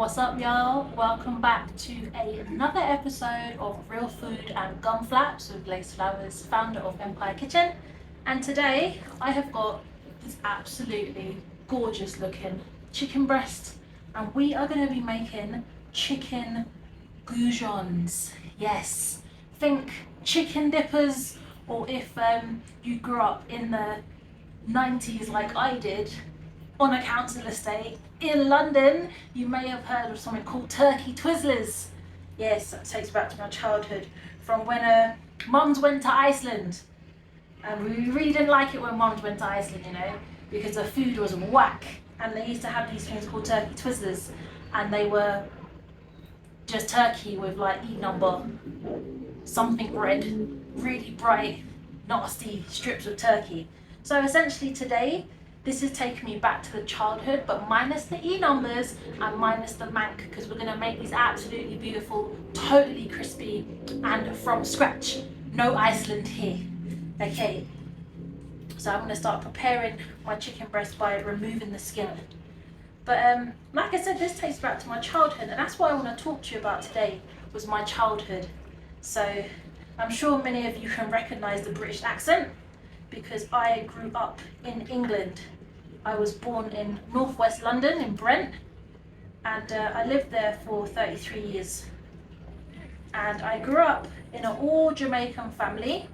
What's up, y'all? Welcome back to another episode of Real Food and Gum Flaps with Lace Flowers, founder of Empire Kitchen. And today I have got this absolutely gorgeous looking chicken breast, and we are going to be making chicken goujons. Yes, think chicken dippers, or if you grew up in the 90s like I did, on a council estate in London, you may have heard of something called turkey twizzlers. Yes, that takes back to my childhood from when mums went to Iceland. And we really didn't like it when mums went to Iceland, because the food was whack. And they used to have these things called turkey twizzlers, and they were just turkey with like number something red, really bright, nasty strips of turkey. So essentially today, this is taking me back to the childhood, but minus the numbers and minus the mank, because we're going to make these absolutely beautiful, totally crispy, and from scratch. No Iceland here. Okay, so I'm going to start preparing my chicken breast by removing the skin. But like I said, this takes back to my childhood, and that's what I want to talk to you about today, was my childhood. So I'm sure many of you can recognize the British accent, because I grew up in England. I was born in northwest London, in Brent, and I lived there for 33 years. And I grew up in an all Jamaican family,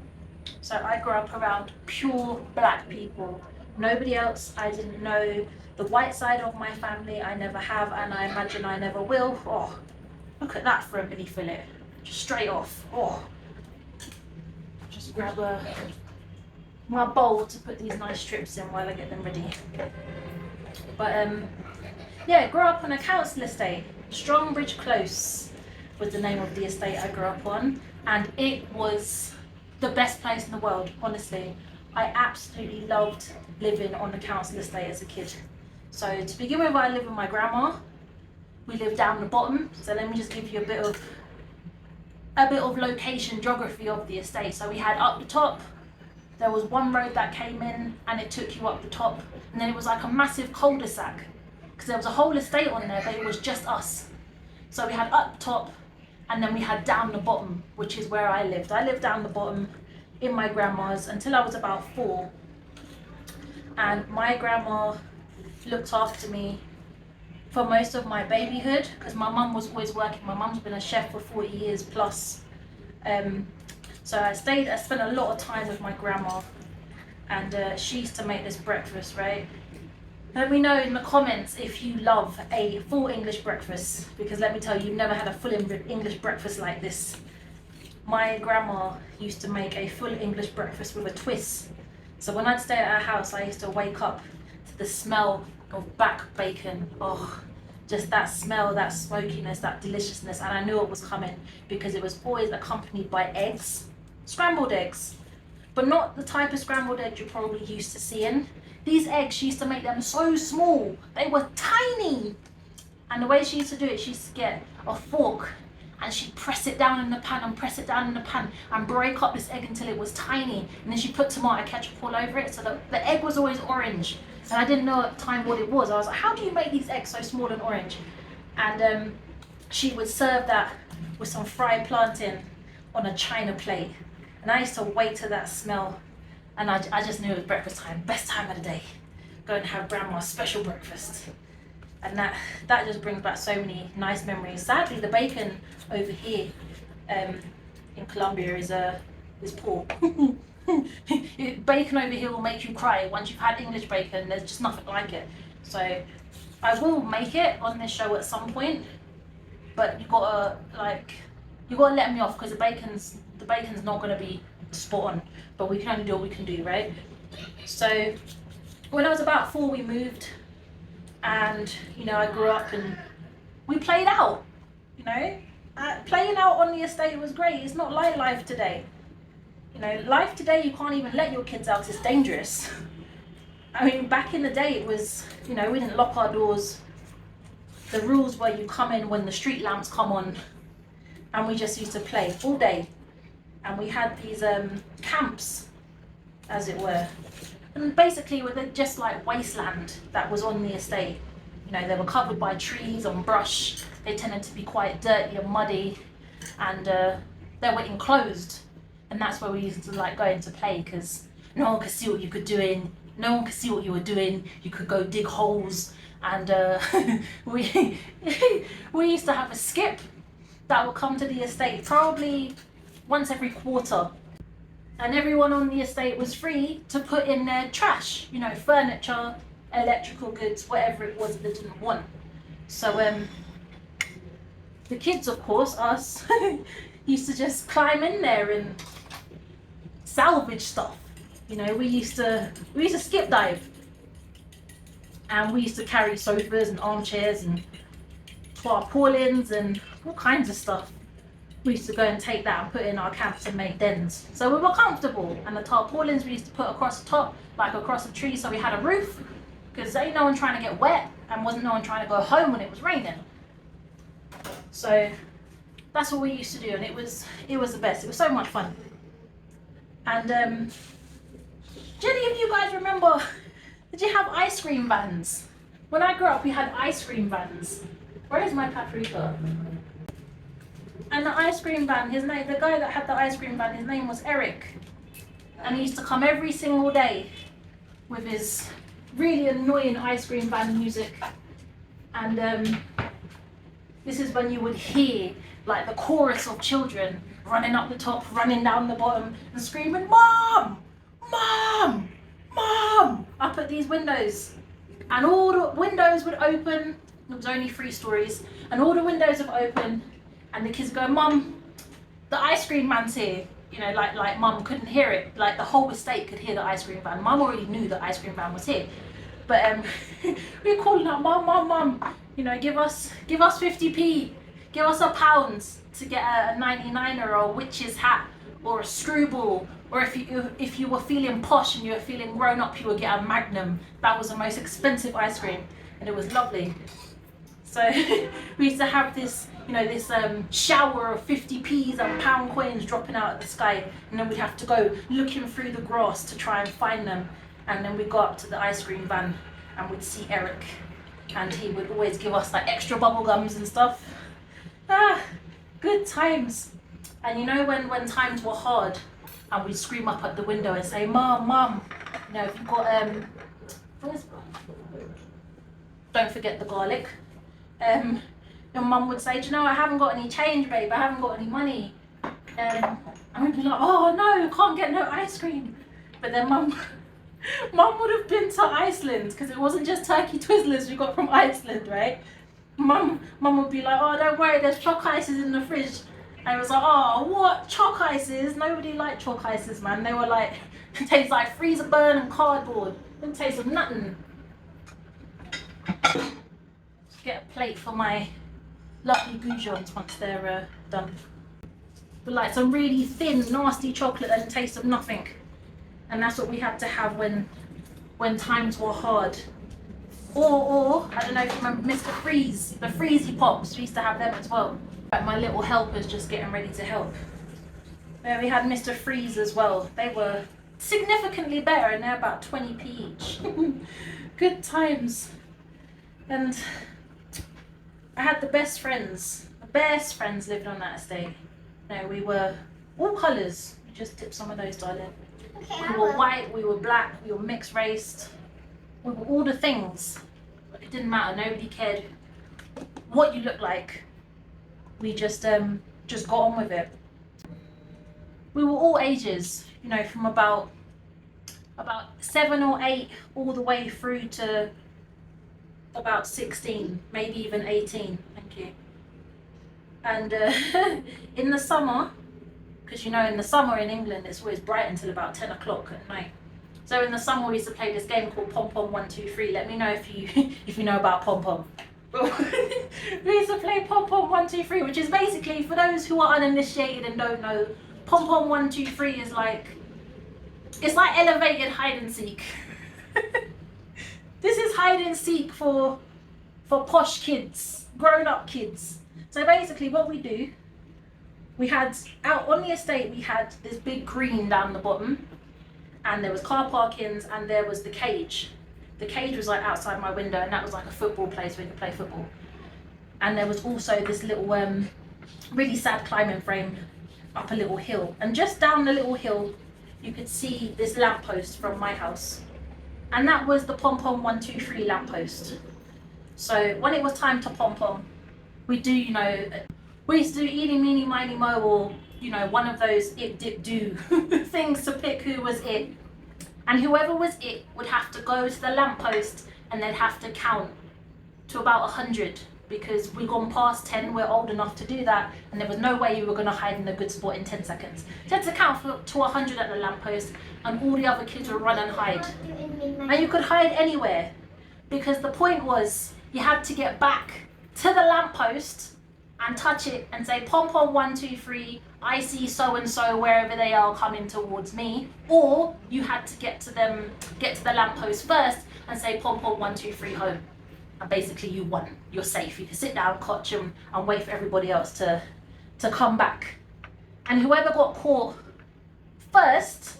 so I grew up around pure black people. Nobody else. I didn't know the white side of my family. I never have, and I imagine I never will. Oh, look at that for a mini fillet, just straight off. Oh, just grab my bowl to put these nice strips in while I get them ready. But yeah, grew up on a council estate. Strongbridge Close was the name of the estate I grew up on, and it was the best place in the world, honestly. I absolutely loved living on the council estate as a kid. So to begin with, I lived with my grandma. We lived down the bottom, so let me just give you a bit of location, geography of the estate. So we had up the top, there was one road that came in and it took you up the top, and then it was like a massive cul-de-sac, because there was a whole estate on there, but it was just us. So we had up top, and then we had down the bottom, which is where I lived. I lived down the bottom in my grandma's until I was about 4, and my grandma looked after me for most of my babyhood, because my mum was always working. My mum's been a chef for 40 years plus. So I spent a lot of time with my grandma, and she used to make this breakfast, right? Let me know in the comments if you love a full English breakfast, because let me tell you, you've never had a full English breakfast like this. My grandma used to make a full English breakfast with a twist. So when I'd stay at her house, I used to wake up to the smell of back bacon. Oh, just that smell, that smokiness, that deliciousness, and I knew it was coming, because it was always accompanied by eggs. Scrambled eggs, but not the type of scrambled eggs you're probably used to seeing. These eggs, she used to make them so small, they were tiny. And the way she used to do it, she used to get a fork and she'd press it down in the pan and press it down in the pan and break up this egg until it was tiny. And then she put tomato ketchup all over it, so the egg was always orange. And I didn't know at the time what it was. I was like, how do you make these eggs so small and orange? And she would serve that with some fried plantain on a china plate. And I used to wait till that smell, and I just knew it was breakfast time, best time of the day. Go and have grandma's special breakfast. And that just brings back so many nice memories. Sadly, the bacon over here in Colombia is poor. Bacon over here will make you cry. Once you've had English bacon, there's just nothing like it. So I will make it on this show at some point, but you gotta let me off, because the bacon's not gonna be spot on. But we can only do what we can do, right? So when I was about 4, we moved, and I grew up and we played out. Playing out on the estate was great. It's not like life today. Life today, you can't even let your kids out. It's dangerous. I mean, back in the day, it was, we didn't lock our doors. The rules were you come in when the street lamps come on, and we just used to play all day. And we had these camps, as it were. And basically, we're just like wasteland that was on the estate. You know, they were covered by trees and brush. They tended to be quite dirty and muddy, and they were enclosed. And that's where we used to like go into play, because no one could see what you could doing. No one could see what you were doing. You could go dig holes, and we we used to have a skip that would come to the estate probably once every quarter, and everyone on the estate was free to put in their trash, you know, furniture, electrical goods, whatever it was that they didn't want. So the kids, of course, us, used to just climb in there and salvage stuff. You know, we used to skip dive, and we used to carry sofas and armchairs and tarpaulins and all kinds of stuff. We used to go and take that and put in our camps and make dens, so we were comfortable. And the tarpaulins we used to put across the top, like across the tree, so we had a roof, because ain't no one trying to get wet, and wasn't no one trying to go home when it was raining. So that's what we used to do, and it was the best. It was so much fun. And do any of you guys remember, did you have ice cream vans? When I grew up, we had ice cream vans. Where is my paprika? And the ice cream van, his name, the guy that had the ice cream van, his name was Eric. And he used to come every single day with his really annoying ice cream van music. And this is when you would hear like the chorus of children running up the top, running down the bottom, and screaming, "Mom! Mom! Mom!" up at these windows. And all the windows would open. It was only 3 stories, and all the windows would open, and the kids go, "Mum, the ice cream man's here." You know, like Mum couldn't hear it. Like the whole estate could hear the ice cream van. Mum already knew the ice cream van was here, but we were calling out, "Mum, Mum, Mum! You know, give us 50p, give us £1 to get a 99er or a witch's hat or a screwball." Or if you were feeling posh and you were feeling grown up, you would get a Magnum. That was the most expensive ice cream, and it was lovely. So we used to have this, you know, this shower of 50p's and pound coins dropping out of the sky, and then we'd have to go looking through the grass to try and find them. And then we'd go up to the ice cream van and we'd see Eric, and he would always give us like extra bubble gums and stuff. Good times. And you know, when times were hard, and we'd scream up at the window and say, "Mom, Mom, you know, if you've got don't forget the garlic." Your mum would say, "Do you know, I haven't got any change, babe. I haven't got any money." And we'd be like, "Oh no, can't get no ice cream." But then mum would have been to Iceland, because it wasn't just turkey Twizzlers we got from Iceland, right? Mum would be like, "Oh, don't worry, there's chalk ices in the fridge." And I was like, "Oh, what? Chalk ices? Nobody liked chalk ices, man. They were like, it tastes like freezer burn and cardboard. Didn't taste of nothing." Just get a plate for my lovely goujons once they're done. But like some really thin, nasty chocolate that tastes of nothing. And that's what we had to have when times were hard. Or I don't know if you remember Mr. Freeze, the Freezy Pops. We used to have them as well. Like my little helpers just getting ready to help. There we had Mr. Freeze as well. They were significantly better, and they're about 20p each. Good times. And I had the best friends. The best friends lived on that estate. No, we were all colours. Just dip some of those, darling. Okay, we were white, we were black, we were mixed raced. We were all the things. But it didn't matter. Nobody cared what you looked like. We just got on with it. We were all ages, you know, from about 7 or 8 all the way through to about 16, maybe even 18. Thank you. And in the summer, because you know in the summer in England it's always bright until about 10 o'clock at night. So in the summer we used to play this game called Pom Pom 1 2 3. Let me know if you know about Pom Pom. We used to play Pom Pom 1 2 3, which is basically, for those who are uninitiated and don't know, Pom Pom 1 2 3 is like, it's like elevated hide and seek. This is hide and seek for posh kids, grown up kids. So basically what we do, we had out on the estate, we had this big green down the bottom, and there was car parkings, and there was the cage. The cage was like outside my window, and that was like a football place where you could play football. And there was also this little really sad climbing frame up a little hill, and just down the little hill you could see this lamppost from my house, and that was the Pom Pom 123 lamppost. So when it was time to pom pom, we used to do eeny meeny miny mo, or one of those it dip do things to pick who was it, and whoever was it would have to go to the lamppost and they'd have to count to about 100, because we've gone past 10, we're old enough to do that, and there was no way you were going to hide in a good spot in 10 seconds. So you had to count to 100 at the lamppost, and all the other kids would run and hide. And you could hide anywhere, because the point was you had to get back to the lamppost and touch it and say, Pom Pom 123, I see so and so wherever they are coming towards me. Or you had to get to the lamppost first and say, Pom Pom 123 home. And basically you won, you're safe. You can sit down, cotch and wait for everybody else to come back. And whoever got caught first,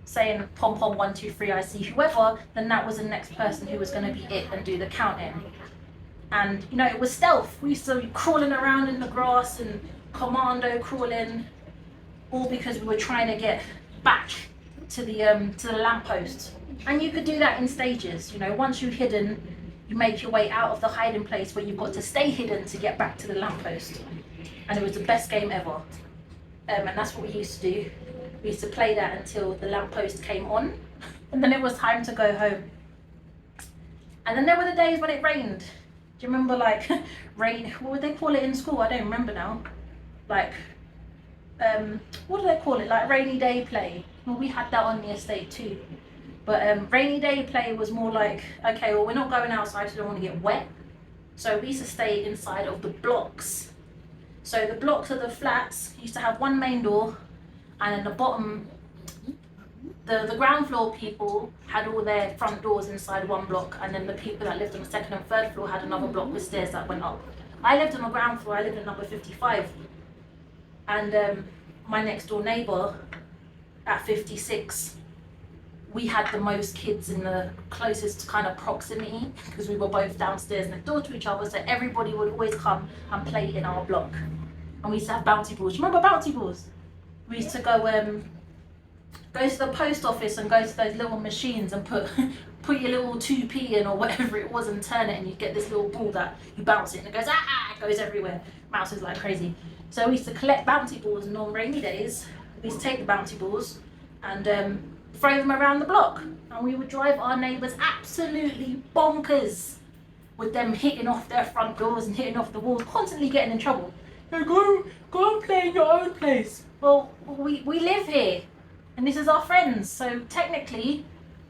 saying Pom Pom 123, I see whoever, then that was the next person who was going to be it and do the counting. And it was stealth. We used to be crawling around in the grass and commando crawling, all because we were trying to get back to the lamppost. And you could do that in stages. Once you've hidden, you make your way out of the hiding place where you've got to stay hidden to get back to the lamppost. And it was the best game ever. And that's what we used to do. We used to play that until the lamppost came on, and then it was time to go home. And then there were the days when it rained. Do you remember, like, rain? What would they call it in school? I don't remember now. Like, what do they call it? Like rainy day play. Well, we had that on the estate too. But rainy day play was more like, okay, well, we're not going outside, so we don't want to get wet. So we used to stay inside of the blocks. So the blocks of the flats used to have one main door, and in the bottom, the ground floor people had all their front doors inside one block, and then the people that lived on the second and third floor had another block with stairs that went up. I lived on the ground floor, I lived in number 55. And my next door neighbour at 56, we had the most kids in the closest kind of proximity, because we were both downstairs next door to each other, so everybody would always come and play in our block. And we used to have bouncy balls. Do you remember bouncy balls? We used to go to the post office and go to those little machines and put your little 2p in or whatever it was and turn it, and you get this little ball that you bounce it and it goes it goes everywhere. Bounces like crazy. So we used to collect bouncy balls, and on rainy days we used to take the bouncy balls and throw them around the block, and we would drive our neighbours absolutely bonkers with them hitting off their front doors and hitting off the walls, constantly getting in trouble. Go and play in your own place. Well, we live here, and this is our friends, so technically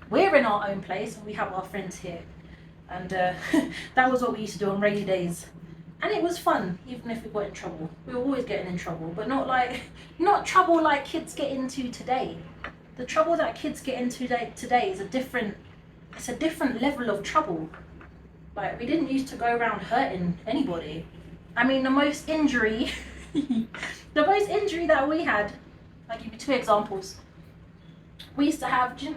we're in our own place and we have our friends here. And that was what we used to do on rainy days, and it was fun, even if we got in trouble. We were always getting in trouble, but not trouble like kids get into today. The trouble that kids get into today is a different level of trouble. Like, we didn't used to go around hurting anybody. I mean, the most injury that we had, I'll give you 2 examples. We used to have, do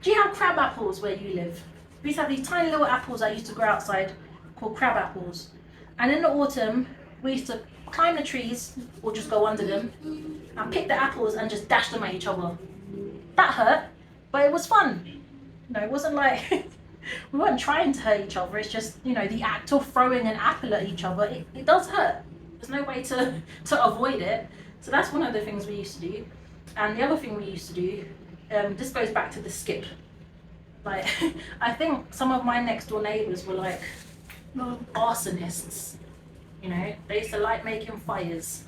you have crab apples where you live? We used to have these tiny little apples that used to grow outside called crab apples. And in the autumn, we used to climb the trees or just go under them and pick the apples and just dash them at each other. That hurt, but it was fun. It wasn't like we weren't trying to hurt each other. It's just, the act of throwing an apple at each other, it does hurt. There's no way to avoid it. So that's one of the things we used to do. And the other thing we used to do, this goes back to the skip. Like, I think some of my next door neighbours were like arsonists. They used to like making fires.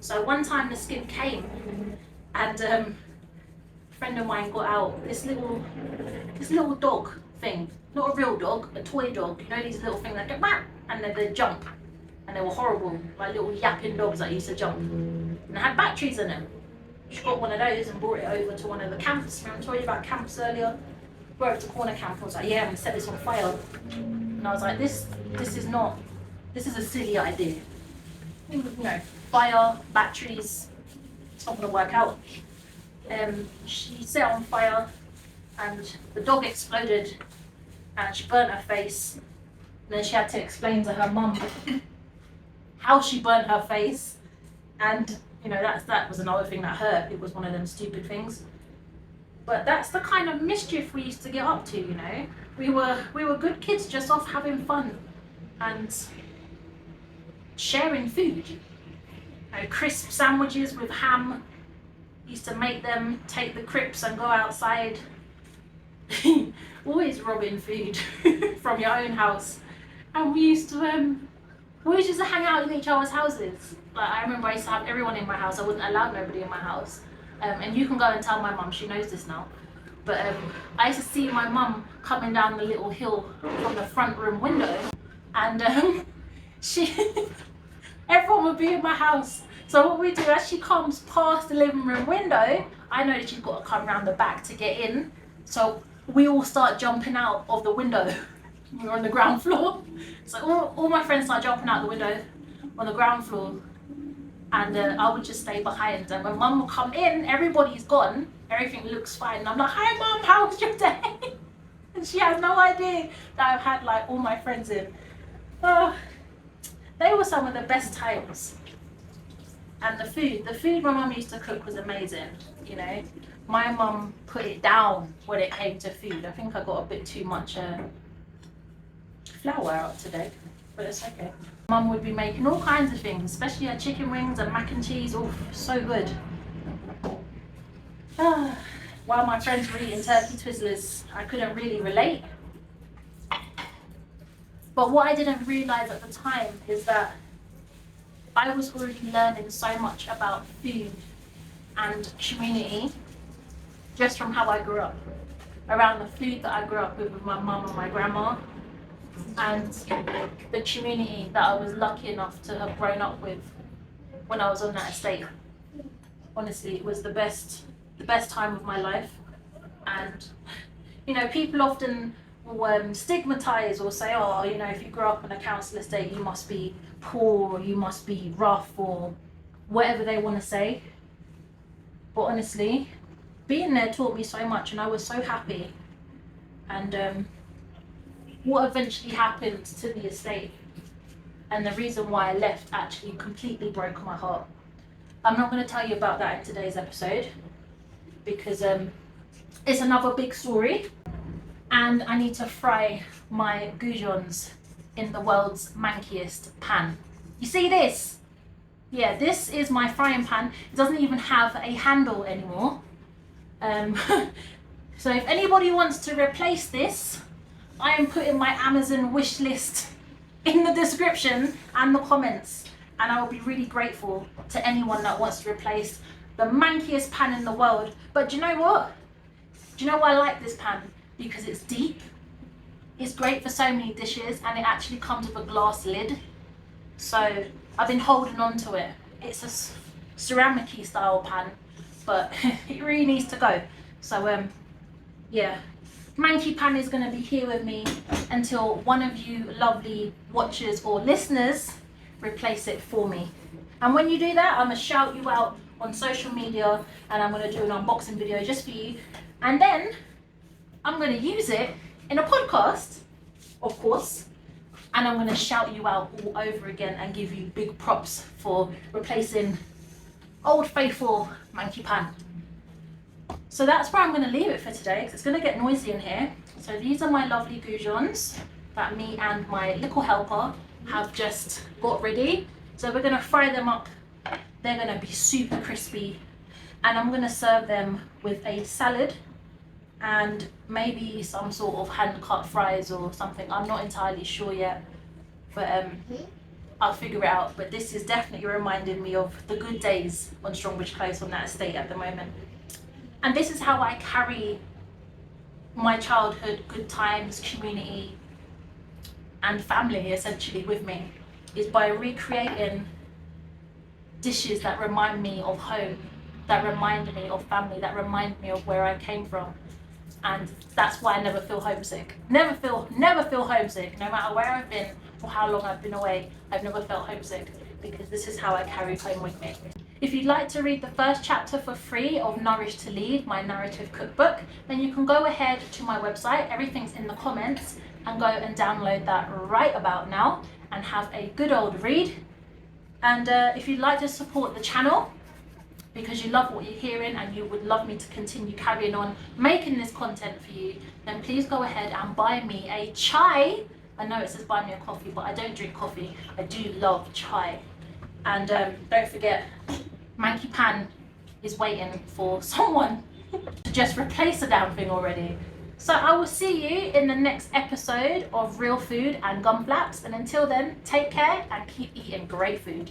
So one time the skip came, and a friend of mine got out this little dog thing. Not a real dog, a toy dog. These little things that go meow, and then they jump. And they were horrible, like little yapping dogs that used to jump. And they had batteries in them. She got one of those and brought it over to one of the camps. Remember I told you about camps earlier? Brought it to corner camp and was like, yeah, I'm gonna set this on fire. And I was like, this is a silly idea. Fire, batteries, it's not gonna work out. She set it on fire, and the dog exploded and she burnt her face. And then she had to explain to her mum how she burnt her face. And you know, that was another thing that hurt. It was one of them stupid things. But that's the kind of mischief we used to get up to, you know. We were good kids, just off having fun and sharing food. You know, crisp sandwiches with ham. Used to make them, take the crisps and go outside. Always robbing food from your own house. And we used to just hang out in each other's houses. Like, I remember I used to have everyone in my house. I wouldn't allow nobody in my house. And you can go and tell my mum, she knows this now. But I used to see my mum coming down the little hill from the front room window, and everyone would be in my house. So what we do, as she comes past the living room window, I know that she's got to come round the back to get in. So we all start jumping out of the window. We're on the ground floor. So all my friends start jumping out the window on the ground floor. And I would just stay behind. And when mum would come in, everybody's gone. Everything looks fine. And I'm like, hi mum, how was your day? And she has no idea that I've had like all my friends in. Oh, they were some of the best times. And the food my mum used to cook was amazing, you know. My mum put it down when it came to food. I think I got a bit too much flour out today, but it's okay. Mum would be making all kinds of things, especially her chicken wings and mac and cheese. Oh, so good. While my friends were eating turkey twizzlers, I couldn't really relate. But what I didn't realise at the time is that I was already learning so much about food and community just from how I grew up. Around the food that I grew up with my mum and my grandma, and the community that I was lucky enough to have grown up with when I was on that estate. Honestly, it was the best time of my life. And you know, people often will stigmatize or say, oh, you know, if you grew up on a council estate, you must be poor or you must be rough or whatever they want to say. But honestly, being there taught me so much, and I was so happy. And what eventually happened to the estate and the reason why I left actually completely broke my heart. I'm not going to tell you about that in today's episode because it's another big story, and I need to fry my goujons in the world's mankiest pan. You see this? Yeah, this is my frying pan. It doesn't even have a handle anymore. So if anybody wants to replace this, I am putting my Amazon wish list in the description and the comments, and I will be really grateful to anyone that wants to replace the mankiest pan in the world. But do you know what? Do you know why I like this pan? Because it's deep, it's great for so many dishes, and it actually comes with a glass lid. So I've been holding on to it. It's a ceramic-y style pan, but it really needs to go. So yeah. Manky pan is going to be here with me until one of you lovely watchers or listeners replace it for me. And when you do that, I'm going to shout you out on social media, and I'm going to do an unboxing video just for you. And then I'm going to use it in a podcast, of course, and I'm going to shout you out all over again and give you big props for replacing old faithful manky pan. So that's where I'm going to leave it for today, because it's going to get noisy in here. So these are my lovely goujons that me and my little helper have just got ready. So we're going to fry them up. They're going to be super crispy, and I'm going to serve them with a salad and maybe some sort of hand cut fries or something. I'm not entirely sure yet, but I'll figure it out. But this is definitely reminding me of the good days on Strongbridge Close on that estate at the moment. And this is how I carry my childhood, good times, community and family essentially with me, is by recreating dishes that remind me of home, that remind me of family, that remind me of where I came from. And that's why I never feel homesick. Never feel homesick, no matter where I've been or how long I've been away. I've never felt homesick, because this is how I carry home with me. If you'd like to read the first chapter for free of Nourished to Lead, my narrative cookbook, then you can go ahead to my website, everything's in the comments, and go and download that right about now and have a good old read. And if you'd like to support the channel, because you love what you're hearing and you would love me to continue carrying on making this content for you, then please go ahead and buy me a chai. I know it says buy me a coffee, but I don't drink coffee. I do love chai. And don't forget, Manky Pan is waiting for someone to just replace the damn thing already. So I will see you in the next episode of Real Food and Gum Flaps. And until then, take care and keep eating great food.